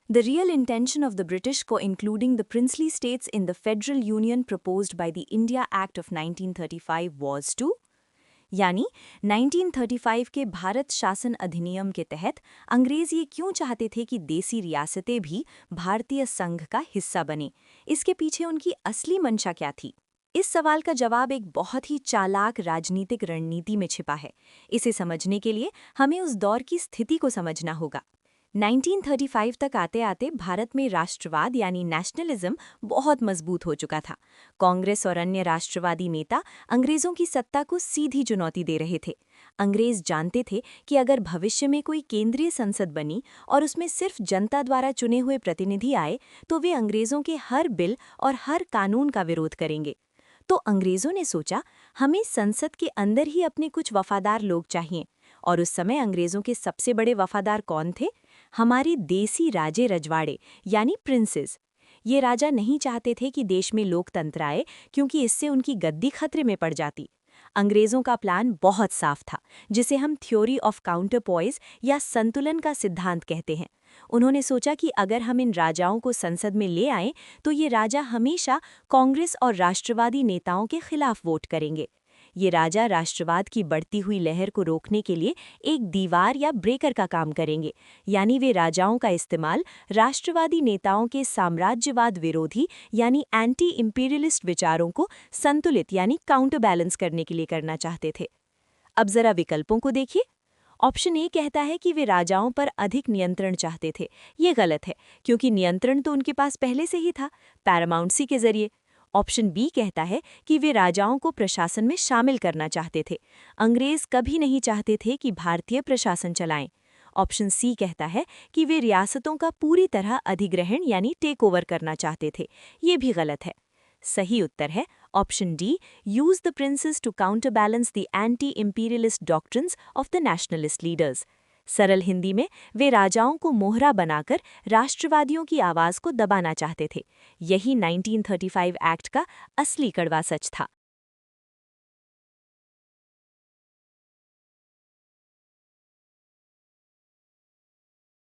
The real intention of the British co-including the princely states in the Federal Union proposed by the India Act of 1935 was to यानी 1935 के भारत शासन अधिनियम के तहत अंग्रेज ये क्यों चाहते थे कि देसी रियासतें भी भारतीय संघ का हिस्सा बने। इसके पीछे उनकी असली मंशा क्या थी? इस सवाल का जवाब एक बहुत ही चालाक राजनीतिक रणनीति में छिपा है। इसे समझने के लिए हमें उस दौर की स्थिति को समझना होगा। 1935 तक आते आते भारत में राष्ट्रवाद यानी नेशनलिज्म बहुत मजबूत हो चुका था। कांग्रेस और अन्य राष्ट्रवादी नेता अंग्रेजों की सत्ता को सीधी चुनौती दे रहे थे। अंग्रेज जानते थे कि अगर भविष्य में कोई केंद्रीय संसद बनी और उसमें सिर्फ जनता द्वारा चुने हुए प्रतिनिधि आए तो वे अंग्रेजों के हर बिल और हर कानून का विरोध करेंगे। तो अंग्रेजों ने सोचा, हमें संसद के अंदर ही अपने कुछ वफादार लोग चाहिए। और उस समय अंग्रेजों के सबसे बड़े वफादार कौन थे? हमारे देसी राजे रजवाड़े यानी प्रिंसेस। ये राजा नहीं चाहते थे कि देश में लोकतंत्र आए, क्योंकि इससे उनकी गद्दी खतरे में पड़ जाती। अंग्रेजों का प्लान बहुत साफ था, जिसे हम थ्योरी ऑफ काउंटरपॉइज या संतुलन का सिद्धांत कहते हैं। उन्होंने सोचा कि अगर हम इन राजाओं को संसद में ले आएं तो ये राजा हमेशा कांग्रेस और राष्ट्रवादी नेताओं के खिलाफ वोट करेंगे। ये राजा राष्ट्रवाद की बढ़ती हुई लहर को रोकने के लिए एक दीवार या ब्रेकर का काम करेंगे, यानी वे राजाओं का इस्तेमाल राष्ट्रवादी नेताओं के साम्राज्यवाद विरोधी यानी एंटी इंपीरियलिस्ट विचारों को संतुलित यानी काउंटर बैलेंस करने के लिए करना चाहते थे। अब जरा विकल्पों को देखिए। ऑप्शन ए कहता है कि वे राजाओं पर अधिक नियंत्रण चाहते थे। ये गलत है, क्योंकि नियंत्रण तो उनके पास पहले से ही था, पैरामाउंसी के जरिए। ऑप्शन बी कहता है कि वे राजाओं को प्रशासन में शामिल करना चाहते थे। अंग्रेज कभी नहीं चाहते थे कि भारतीय प्रशासन चलाएं। ऑप्शन सी कहता है कि वे रियासतों का पूरी तरह अधिग्रहण यानी टेक ओवर करना चाहते थे। ये भी गलत है। सही उत्तर है option D, use the princes to counter balance the anti imperialist doctrines of the nationalist leaders. सरल हिंदी में वे राजाओं को मोहरा बनाकर राष्ट्रवादियों की आवाज को दबाना चाहते थे। यही 1935 एक्ट का असली कड़वा सच था।